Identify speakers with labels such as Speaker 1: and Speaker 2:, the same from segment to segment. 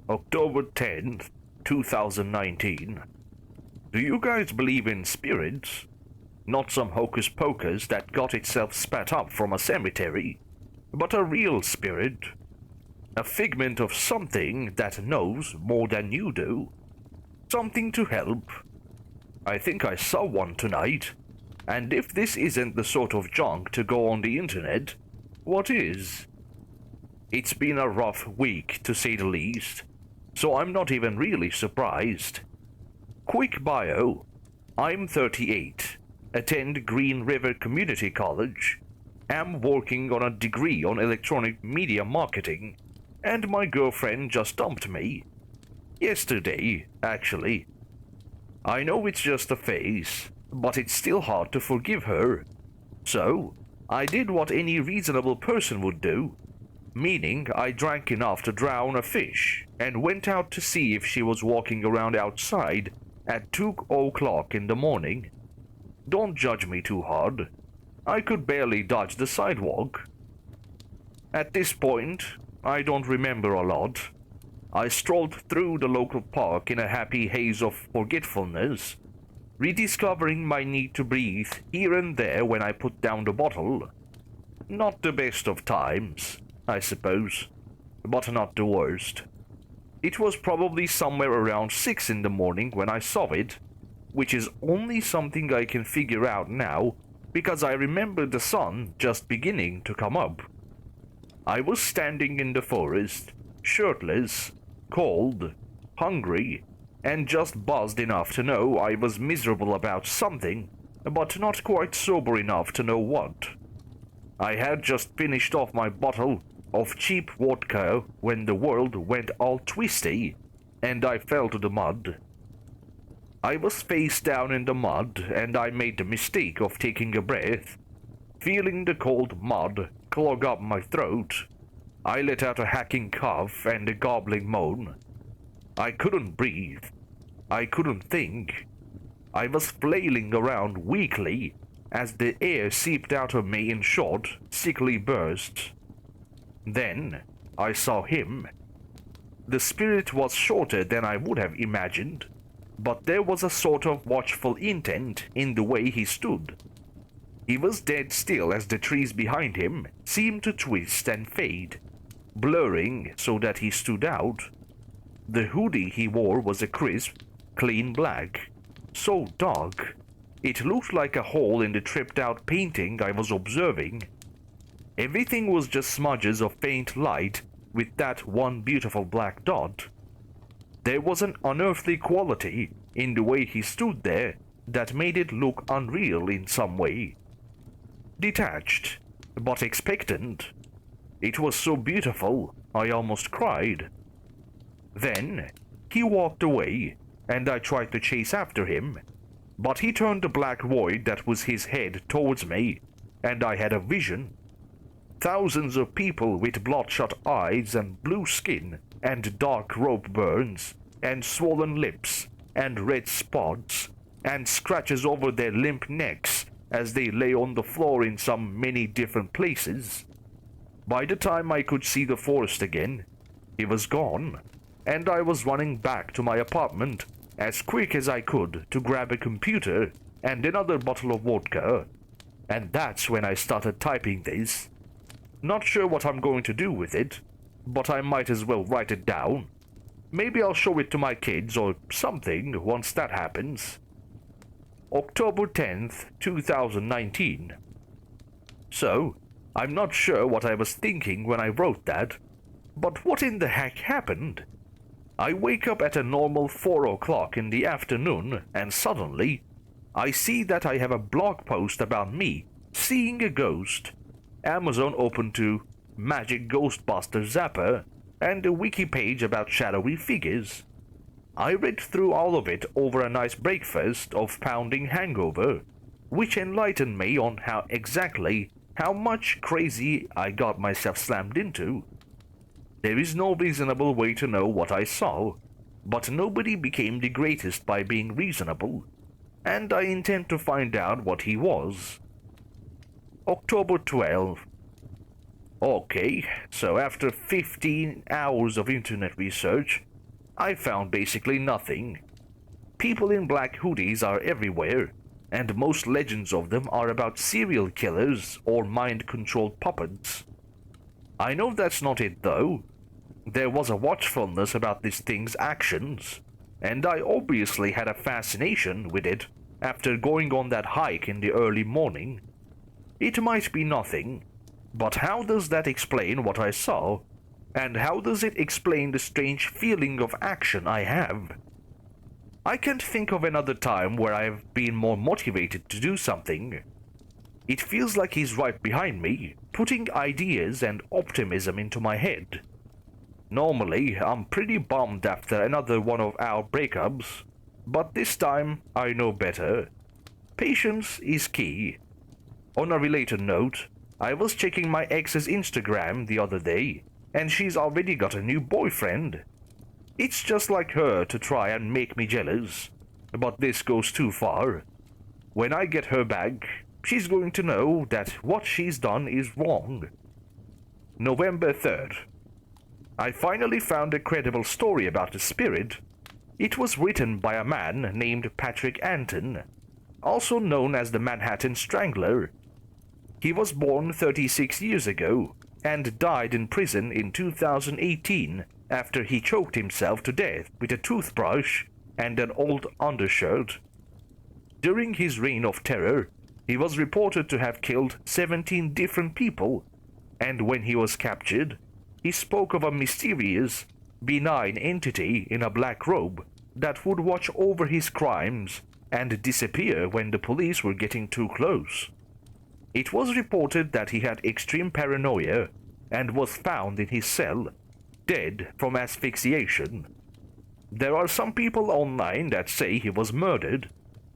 Speaker 1: October 10th, 2019. Do you guys believe in spirits? Not some hocus pocus that got itself spat up from a cemetery, but a real spirit. A figment of something that knows more than you do. Something to help. I think I saw one tonight, and if this isn't the sort of junk to go on the internet, what is? It's been a rough week, to say the least, so I'm not even really surprised. Quick bio. I'm 38, attend Green River Community College, am working on a degree on electronic media marketing, and my girlfriend just dumped me. Yesterday, actually. I know it's just a phase, but it's still hard to forgive her. So, I did what any reasonable person would do, meaning I drank enough to drown a fish and went out to see if she was walking around outside at 2 o'clock in the morning. Don't judge me too hard. I could barely dodge the sidewalk. At this point, I don't remember a lot. I strolled through the local park in a happy haze of forgetfulness, rediscovering my need to breathe here and there when I put down the bottle. Not the best of times, I suppose, but not the worst. It was probably somewhere around 6 in the morning when I saw it, which is only something I can figure out now because I remember the sun just beginning to come up. I was standing in the forest, shirtless, cold, hungry, and just buzzed enough to know I was miserable about something, but not quite sober enough to know what. I had just finished off my bottle of cheap vodka when the world went all twisty, and I fell to the mud. I was face down in the mud, and I made the mistake of taking a breath. Feeling the cold mud clog up my throat, I let out a hacking cough and a gobbling moan. I couldn't breathe. I couldn't think. I was flailing around weakly as the air seeped out of me in short, sickly bursts. Then I saw him. The spirit was shorter than I would have imagined, but there was a sort of watchful intent in the way he stood. He was dead still as the trees behind him seemed to twist and fade, blurring so that he stood out. The hoodie he wore was a crisp, clean black, so dark it looked like a hole in the tripped-out painting I was observing. Everything was just smudges of faint light with that one beautiful black dot. There was an unearthly quality in the way he stood there that made it look unreal in some way. Detached, but expectant. It was so beautiful, I almost cried. Then, he walked away, and I tried to chase after him, but he turned the black void that was his head towards me, and I had a vision. Thousands of people with bloodshot eyes and blue skin, and dark rope burns, and swollen lips, and red spots, and scratches over their limp necks as they lay on the floor in some many different places. By the time I could see the forest again, he was gone, and I was running back to my apartment as quick as I could to grab a computer and another bottle of vodka, and that's when I started typing this. Not sure what I'm going to do with it, but I might as well write it down. Maybe I'll show it to my kids or something once that happens. October 10th, 2019. So, I'm not sure what I was thinking when I wrote that, but what in the heck happened? I wake up at a normal 4 o'clock in the afternoon and suddenly, I see that I have a blog post about me seeing a ghost, Amazon open to Magic Ghostbuster Zapper, and a wiki page about shadowy figures. I read through all of it over a nice breakfast of pounding hangover, which enlightened me on how much crazy I got myself slammed into. There is no reasonable way to know what I saw, but nobody became the greatest by being reasonable, and I intend to find out what he was. October 12th. Okay, so after 15 hours of internet research, I found basically nothing. People in black hoodies are everywhere, and most legends of them are about serial killers or mind-controlled puppets. I know that's not it though. There was a watchfulness about this thing's actions, and I obviously had a fascination with it after going on that hike in the early morning. It might be nothing, but how does that explain what I saw? And how does it explain the strange feeling of action I have? I can't think of another time where I've been more motivated to do something. It feels like he's right behind me, putting ideas and optimism into my head. Normally, I'm pretty bummed after another one of our breakups, but this time I know better. Patience is key. On a related note, I was checking my ex's Instagram the other day, and she's already got a new boyfriend. It's just like her to try and make me jealous, but this goes too far. When I get her back, she's going to know that what she's done is wrong. November 3rd. I finally found a credible story about a spirit. It was written by a man named Patrick Anton, also known as the Manhattan Strangler. He was born 36 years ago and died in prison in 2018 after he choked himself to death with a toothbrush and an old undershirt. During his reign of terror, he was reported to have killed 17 different people, and when he was captured, he spoke of a mysterious, benign entity in a black robe that would watch over his crimes and disappear when the police were getting too close. It was reported that he had extreme paranoia and was found in his cell, dead from asphyxiation. There are some people online that say he was murdered,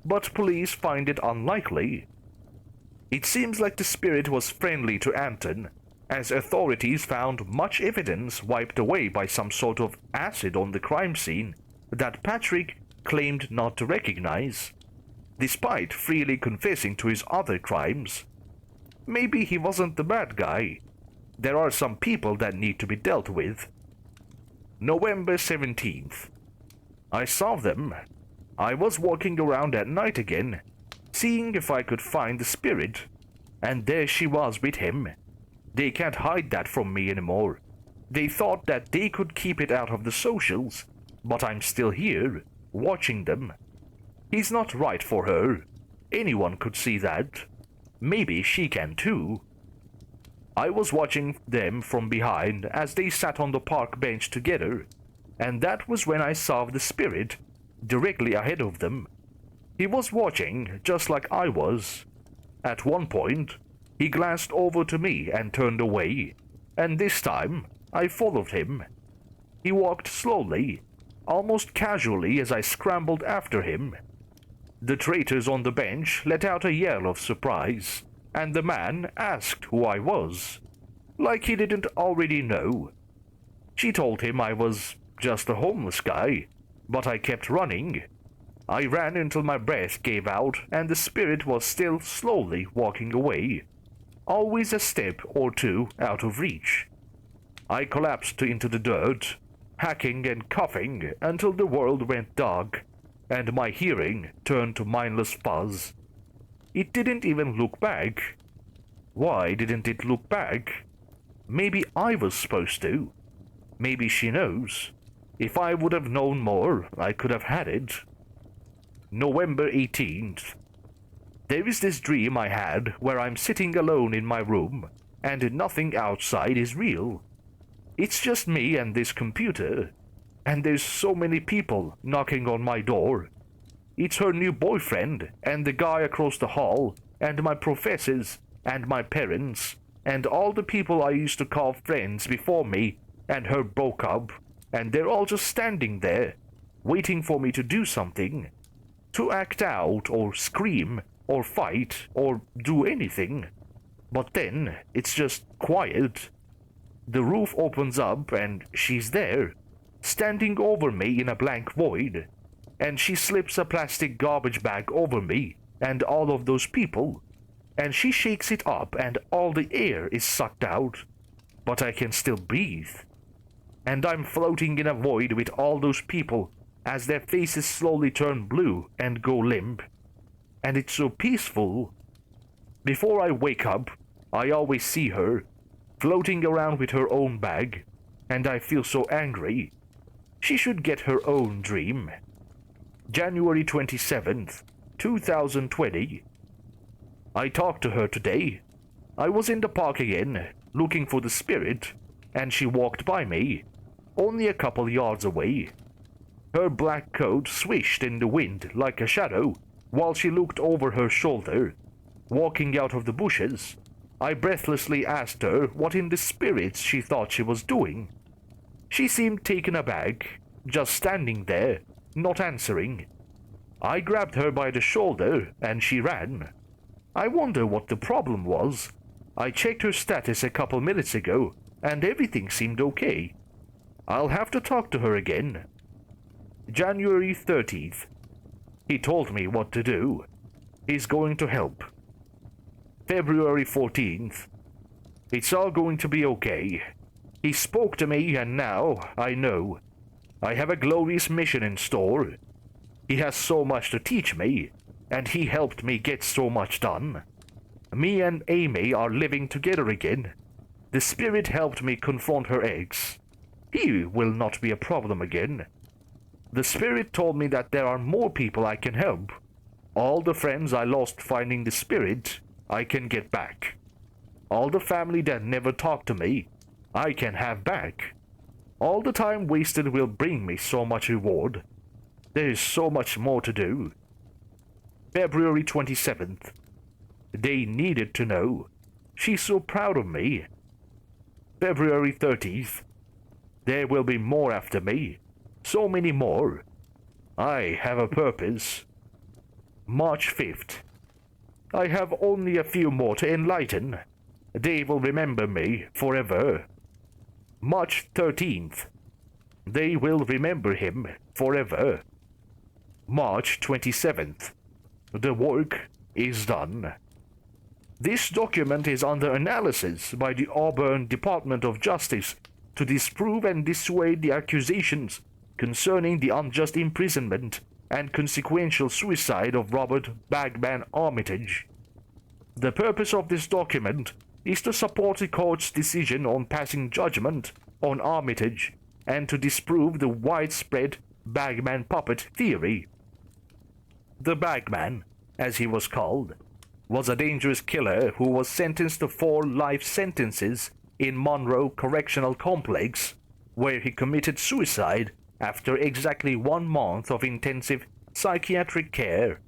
Speaker 1: but police find it unlikely. It seems like the spirit was friendly to Anton, as authorities found much evidence wiped away by some sort of acid on the crime scene that Patrick claimed not to recognize, despite freely confessing to his other crimes. Maybe he wasn't the bad guy. There are some people that need to be dealt with. November 17th. I saw them. I was walking around at night again, seeing if I could find the spirit, and there she was with him. They can't hide that from me anymore. They thought that they could keep it out of the socials, but I'm still here, watching them. He's not right for her. Anyone could see that. Maybe she can too. I was watching them from behind as they sat on the park bench together, and that was when I saw the spirit directly ahead of them. He was watching just like I was. At one point, he glanced over to me and turned away, and this time I followed him. He walked slowly, almost casually as I scrambled after him. The traitors on the bench let out a yell of surprise, and the man asked who I was, like he didn't already know. She told him I was just a homeless guy, but I kept running. I ran until my breath gave out and the spirit was still slowly walking away, always a step or two out of reach. I collapsed into the dirt, hacking and coughing until the world went dark, and my hearing turned to mindless fuzz. It didn't even look back. Why didn't it look back? Maybe I was supposed to. Maybe she knows. If I would have known more, I could have had it. November 18th. There is this dream I had where I'm sitting alone in my room, and nothing outside is real. It's just me and this computer, and there's so many people knocking on my door. It's her new boyfriend, and the guy across the hall, and my professors, and my parents, and all the people I used to call friends before me, and her broke up, and they're all just standing there, waiting for me to do something. To act out, or scream, or fight, or do anything. But then, it's just quiet. The roof opens up, and she's there, standing over me in a blank void, and she slips a plastic garbage bag over me and all of those people, and she shakes it up and all the air is sucked out, but I can still breathe. and I'm floating in a void with all those people as their faces slowly turn blue and go limp. And it's so peaceful. Before I wake up, I always see her, floating around with her own bag, and I feel so angry. She should get her own dream. January 27th, 2020. I talked to her today. I was in the park again, looking for the spirit, and she walked by me, only a couple yards away. Her black coat swished in the wind like a shadow, while she looked over her shoulder, walking out of the bushes. I breathlessly asked her what in the spirits she thought she was doing. She seemed taken aback, just standing there, not answering. I grabbed her by the shoulder and she ran. I wonder what the problem was. I checked her status a couple minutes ago and everything seemed okay. I'll have to talk to her again. January 30th. He told me what to do. He's going to help. February 14th. It's all going to be okay. He spoke to me and now I know. I have a glorious mission in store. He has so much to teach me, and he helped me get so much done. Me and Amy are living together again. The spirit helped me confront her ex. He will not be a problem again. The spirit told me that there are more people I can help. All the friends I lost finding the spirit, I can get back. All the family that never talked to me, I can have back. All the time wasted will bring me so much reward. There is so much more to do. February 27th. They needed to know. She's so proud of me. February 30th. There will be more after me. So many more. I have a purpose. March 5th. I have only a few more to enlighten. They will remember me forever. March 13th. They will remember him forever. March 27th. The work is done. This document is under analysis by the Auburn Department of Justice to disprove and dissuade the accusations concerning the unjust imprisonment and consequential suicide of Robert Bagman Armitage. The purpose of this document is to support the court's decision on passing judgment on Armitage and to disprove the widespread Bagman puppet theory. The Bagman, as he was called, was a dangerous killer who was sentenced to 4 life sentences in Monroe Correctional Complex, where he committed suicide after exactly 1 month of intensive psychiatric care.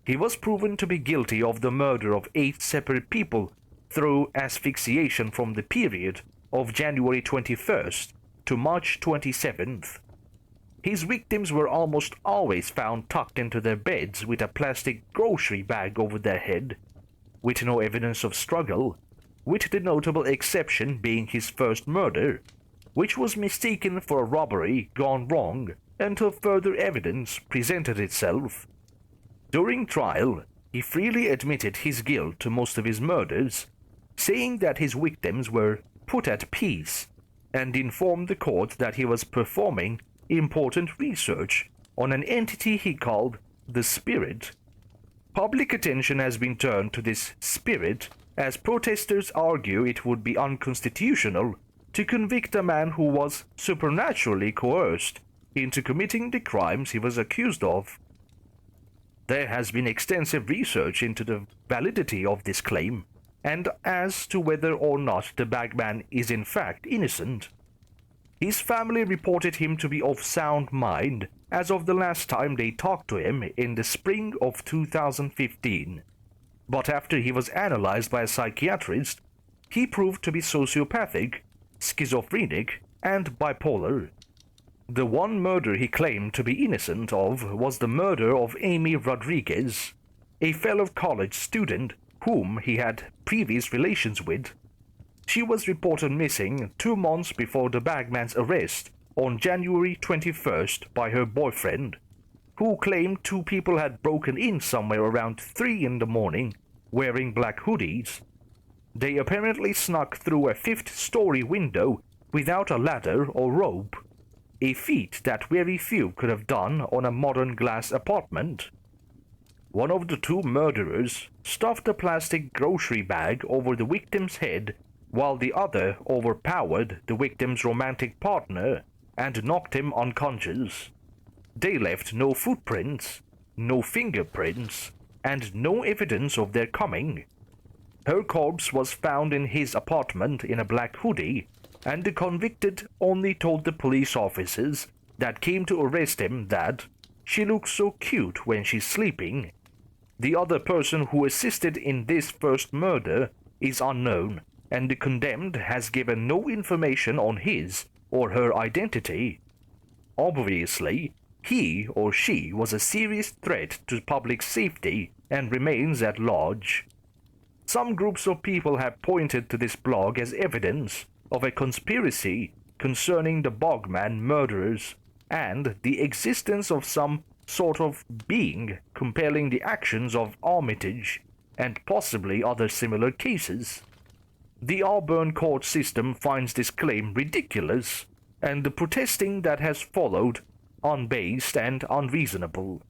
Speaker 1: He was proven to be guilty of the murder of 8 separate people through asphyxiation from the period of January 21st to March 27th. His victims were almost always found tucked into their beds with a plastic grocery bag over their head, with no evidence of struggle, with the notable exception being his first murder, which was mistaken for a robbery gone wrong until further evidence presented itself. During trial, he freely admitted his guilt to most of his murders, saying that his victims were put at peace, and informed the court that he was performing important research on an entity he called the Spirit. Public attention has been turned to this spirit as protesters argue it would be unconstitutional to convict a man who was supernaturally coerced into committing the crimes he was accused of. There has been extensive research into the validity of this claim, and as to whether or not the Bagman is in fact innocent. His family reported him to be of sound mind as of the last time they talked to him in the spring of 2015. But after he was analyzed by a psychiatrist, he proved to be sociopathic, schizophrenic, and bipolar. The one murder he claimed to be innocent of was the murder of Amy Rodriguez, a fellow college student whom he had previous relations with. She was reported missing 2 months before the Bagman's arrest on January 21st by her boyfriend, who claimed 2 people had broken in somewhere around 3 in the morning wearing black hoodies. They apparently snuck through a 5th-story window without a ladder or rope, a feat that very few could have done on a modern glass apartment. One of the two murderers stuffed a plastic grocery bag over the victim's head, while the other overpowered the victim's romantic partner and knocked him unconscious. They left no footprints, no fingerprints, and no evidence of their coming. Her corpse was found in his apartment in a black hoodie, and the convicted only told the police officers that came to arrest him that she looks so cute when she's sleeping. The other person who assisted in this first murder is unknown, and the condemned has given no information on his or her identity. Obviously, he or she was a serious threat to public safety and remains at large. Some groups of people have pointed to this blog as evidence of a conspiracy concerning the Bagman murderers and the existence of some sort of being compelling the actions of Armitage and possibly other similar cases. The Auburn court system finds this claim ridiculous, and the protesting that has followed unbased and unreasonable.